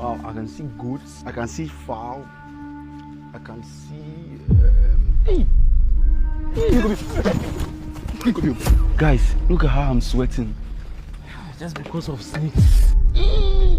I can see goats, I can see fowl, I can see. Hey! Guys, look at how I'm sweating. Just because of snakes. Guys,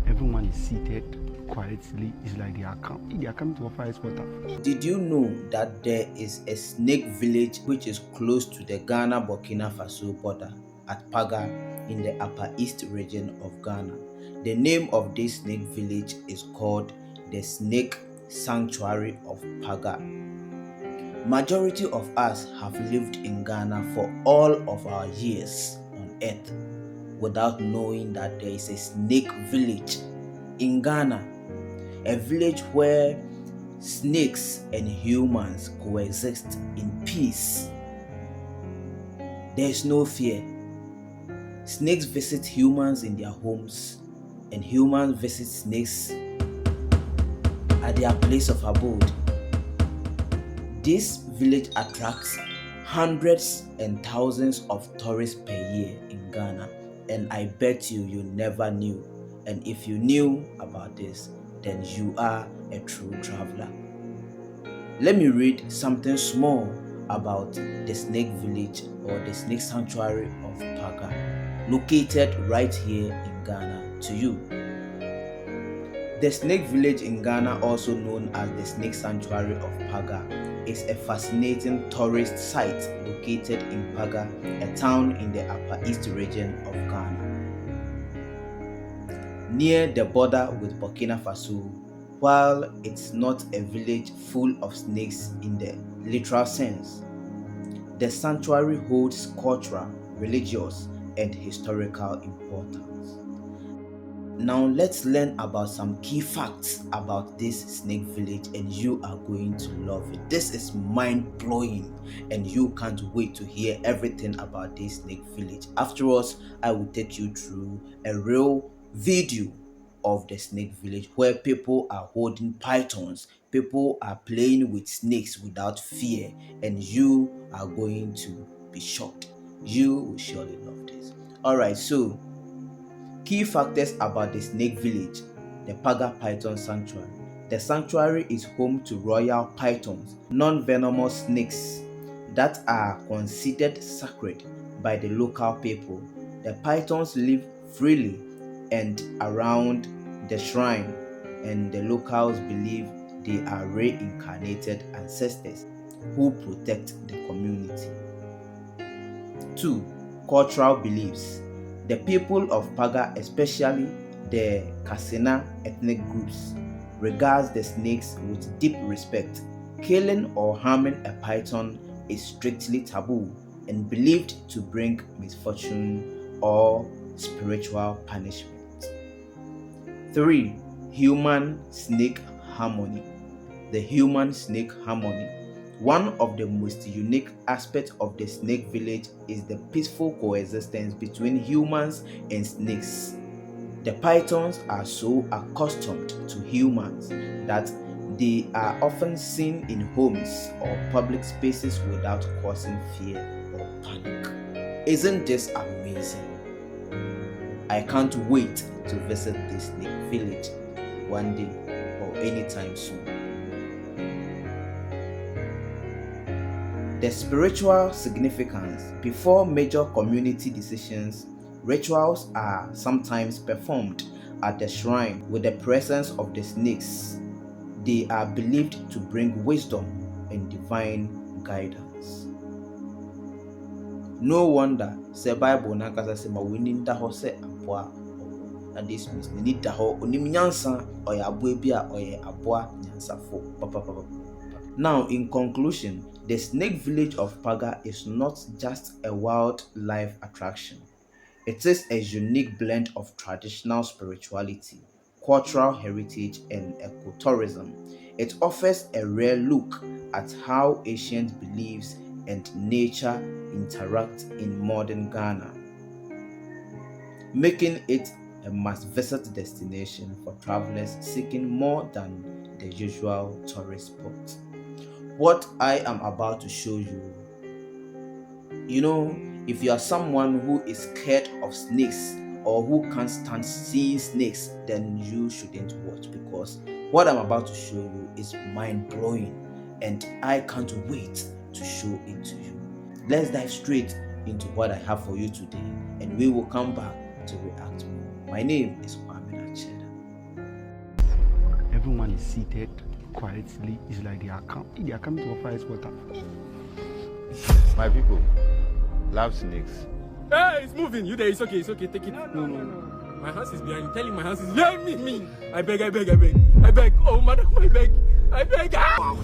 everyone is seated quietly. It's like they are coming to offer us water. Did you know that there is a snake village which is close to the Ghana-Burkina Faso border at Paga in the Upper East region of Ghana? The name of this snake village is called the Snake Sanctuary of Paga. Majority of us have lived in Ghana for all of our years on earth without knowing that there is a snake village in Ghana, a village where snakes and humans coexist in peace. There is no fear. Snakes visit humans in their homes, and humans visit snakes at their place of abode. This village attracts hundreds and thousands of tourists per year in Ghana, and I bet you never knew. And if you knew about this, then you are a true traveler. Let me read something small about the Snake Village or the Snake Sanctuary of Paga, located right here in Ghana to you. The Snake Village in Ghana, also known as the Snake Sanctuary of Paga, is a fascinating tourist site located in Paga, a town in the Upper East region of Ghana, near the border with Burkina Faso. While it's not a village full of snakes in the literal sense, the sanctuary holds cultural, religious, and historical importance. Now let's learn about some key facts about this snake village, and you are going to love it. This is mind-blowing and you can't wait to hear everything about this snake village. Afterwards, I will take you through a real video of the snake village where people are holding pythons, people are playing with snakes without fear, and you are going to be shocked. You will surely love this. Alright, so key factors about the snake village, the Paga Python Sanctuary. The sanctuary is home to royal pythons, non-venomous snakes that are considered sacred by the local people. The pythons live freely and around the shrine, and the locals believe they are reincarnated ancestors who protect the community. 2. Cultural beliefs. The people of Paga, especially the Kasina ethnic groups, regards the snakes with deep respect. Killing or harming a python is strictly taboo and believed to bring misfortune or spiritual punishment. 3. Human-snake harmony. The human-snake harmony. One of the most unique aspects of the snake village is the peaceful coexistence between humans and snakes. The pythons are so accustomed to humans that they are often seen in homes or public spaces without causing fear or panic. Isn't this amazing? I can't wait to visit this snake village one day or anytime soon. The spiritual significance. Before major community decisions, rituals are sometimes performed at the shrine with the presence of the snakes. They are believed to bring wisdom and divine guidance. No wonder the Bible nakasa say ma wini nda ho se aboa. And this means ni da ho onim nyansa oya aboa bi a oye aboa nyansafo. Now, in conclusion, the Snake Village of Paga is not just a wildlife attraction. It is a unique blend of traditional spirituality, cultural heritage, and ecotourism. It offers a rare look at how ancient beliefs and nature interact in modern Ghana, making it a must-visit destination for travelers seeking more than the usual tourist spot. What I am about to show you, if you are someone who is scared of snakes or who can't stand seeing snakes, then you shouldn't watch, because what I'm about to show you is mind-blowing and I can't wait to show it to you. Let's dive straight into what I have for you today, and we will come back to react more. My name is Kwame Acheda. Everyone is seated quietly. It's like they are coming to offer us water. My people love snakes. Hey, it's moving. You there? It's okay. Take it. No. My house is behind. Tell him my house is behind me. I beg. Oh, madam, I beg. Ah!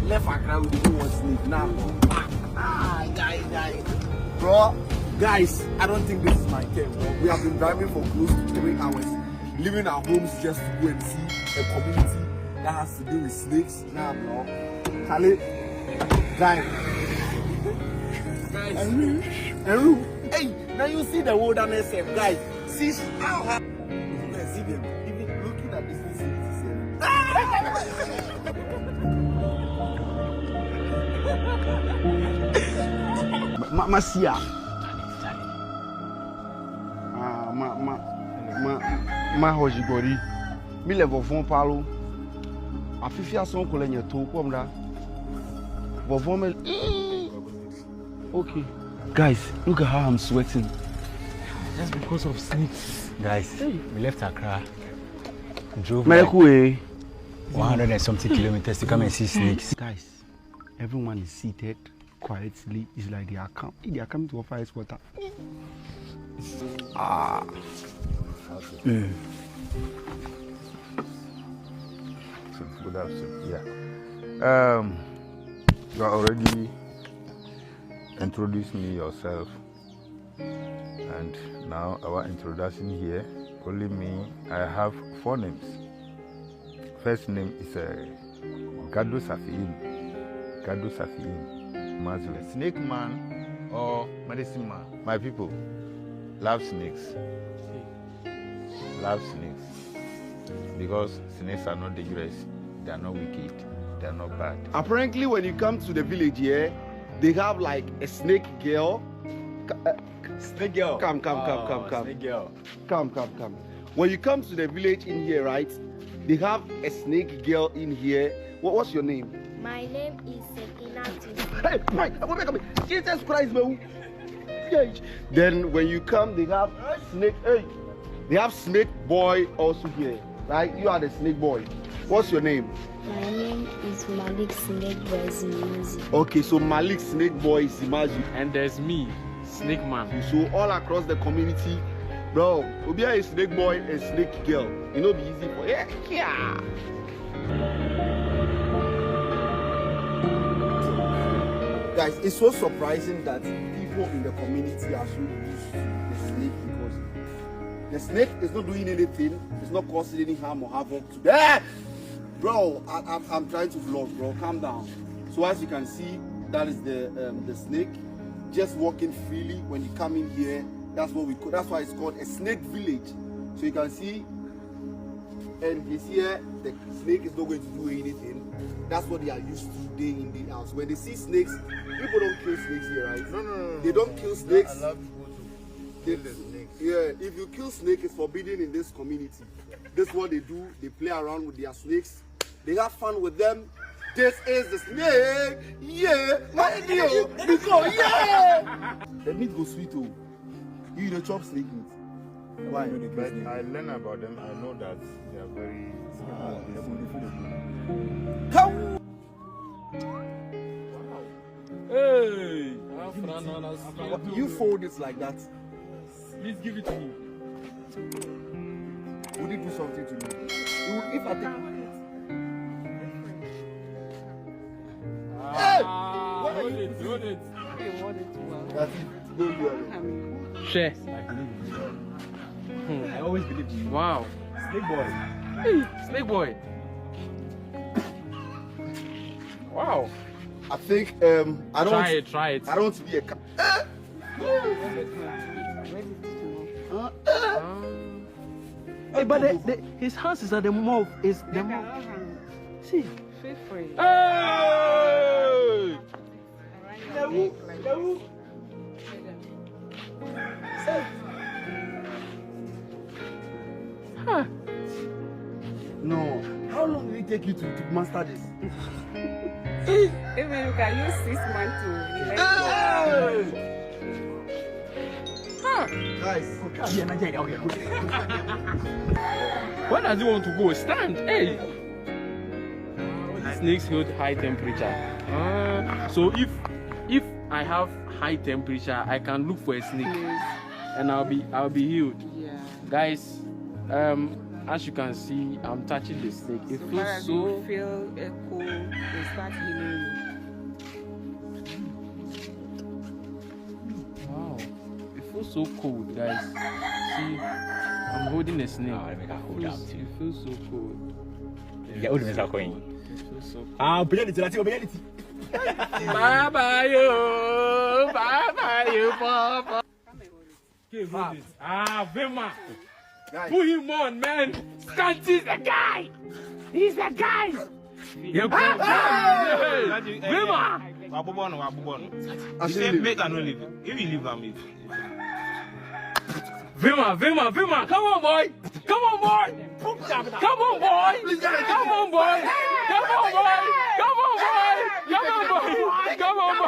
Left Accra with the one snake now. Guys. Bro, guys, I don't think this is my turn, bro. We have been driving for close to 3 hours, leaving our homes just to go and see a community that has to do with snakes. Nah, bro. Kale, drive. Eru. Hey, now you see the wilderness, guys. See how hard. See them. Even looking at this facility. Masia. Ma hojigori. Mi level fon palo. Afifia son kolenye to komda. Vovon me. Okay. Guys, look at how I'm sweating. Just because of snakes. Guys, we left Accra. Drove 100 and something kilometers to come and see snakes. Guys, everyone is seated quietly. It's like they are coming to offer us water. Good afternoon. Yeah. You are already introduced me yourself, and now our introduction here. Only me. I have 4 names. First name is Gado Safiin Mazule, snake man or medicine man. My people love snakes. Because snakes are not dangerous, they are not wicked, they are not bad. Apparently, when you come to the village here, they have like a snake girl. Snake girl. Come. Snake girl. Come. When you come to the village in here, right? They have a snake girl in here. What's your name? My name is Sekinatu. Hey, Mike, Jesus Christ, man. Then when you come, they have snake. Hey, they have snake boy also here, right? You are the snake boy. What's your name? My name is Malik Snake Boy Zimazi. Okay, so Malik Snake Boy Zimazi. And there's me, Snake Man. So all across the community, bro, Obia is snake boy and snake girl. You know, be easy for yeah. Guys, it's so surprising that people in the community are so used to the snake, because the snake is not doing anything. It's not causing any harm or havoc to them. Bro, I'm trying to vlog, bro. Calm down. So as you can see, that is the snake just walking freely. When you come in here, that's what we call. That's why it's called a snake village. So you can see, and this here, the snake is not going to do anything. That's what they are used to day in, day out. When they see snakes, people don't kill snakes here, right? No. They don't kill snakes. I love people to kill the snakes. Yeah, if you kill snake, it's forbidden in this community. This is what they do. They play around with their snakes. They have fun with them. This is the snake. Yeah, my deal. Because yeah. The meat goes sweet too. You the chop snake meat. Why? But I learn about them. I know that they are very. Come. Hey! You fold it like that. Please give it to me. Would it do something to me? If I take Hold it. that's it. Don't do it. Share. I always believe you. Wow. Snake boy. Hey, Snake Boy. Wow. I think I don't Try it. I don't want to be a Hey, but his hands is at the mouth. Is the mouth. See. Feel free. Hey! it take you to master this? Even you can use 6 months to Guys, Where does he want to go? Stand. Hey. Snakes hold high temperature. So if I have high temperature, I can look for a snake, and I'll be healed. yeah. Guys, as you can see, I'm touching the snake. It So far feels as so. you feel a cold, they start healing Wow, it feels so cold, guys. See, I'm holding a snake. let me hold It up. feels so cold. Yeah, what do you mean, Coin? It feels so cold. Bye bye you, Papa. Vima. guys. Put him on, man. Scanty's the guy. He's the guy. Yeah, Vima. I say Make I no leave. If you leave, I'm leave. Vima. Come on, boy. Come on, boy. Come on, boy. Come on, boy. Come on, boy. Come on, boy. Come on, boy. Come on, boy.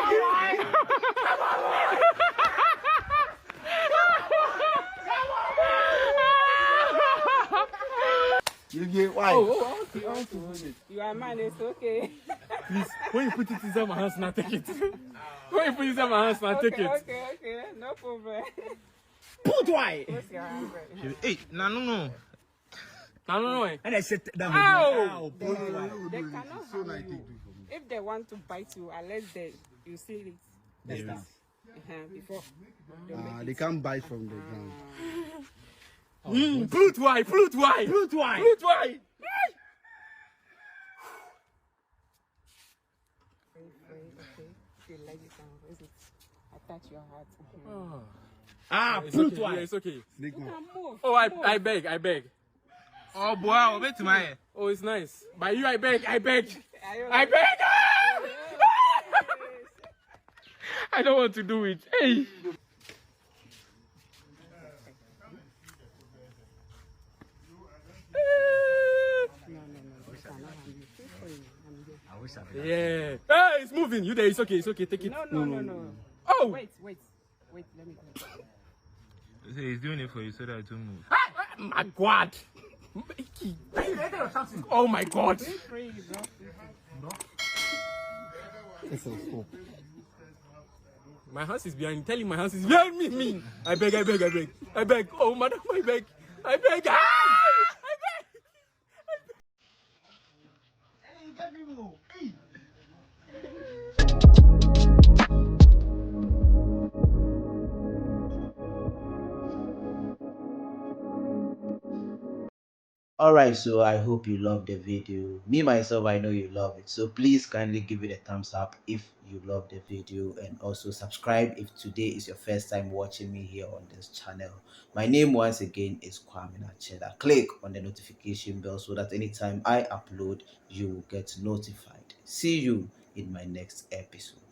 you get why? I want to hold it. you. Are man, it's okay. Please, when you put it inside my hands, now take it. When you put it inside my hands, now take it. Okay, no problem. Put why? What's your hand? Hey, no. No. And I said that. Ow! They cannot harm you. If they want to bite you, unless you see it. Before. They can't bite from the ground. Flute why? If you like it, raise it. Attach your heart. It's okay. Yeah, it's okay. Snake You man. can move. Oh, I beg. Oh boy, I'll bet my. Oh, it's nice. By you, I beg. Are you I like- beg. I don't want to do it. Hey. No, they cannot harm you. Feel free. I'm here. Yeah. Hey, it's moving. You there? It's okay. Take it. No. Oh. Wait, let me go. So he's doing it for you so that it will move. My God. Oh my God. Feel free, bro. It's a stop. My house is behind. Tell him my house is behind me. I beg. Oh, madam, I beg. Ah! I beg. Alright, so I hope you love the video. Me myself, I know you love it. So please kindly give it a thumbs up if you love the video, and also subscribe if today is your first time watching me here on this channel. My name once again is Kwame Nacheda. Click on the notification bell so that anytime I upload, you will get notified. See you in my next episode.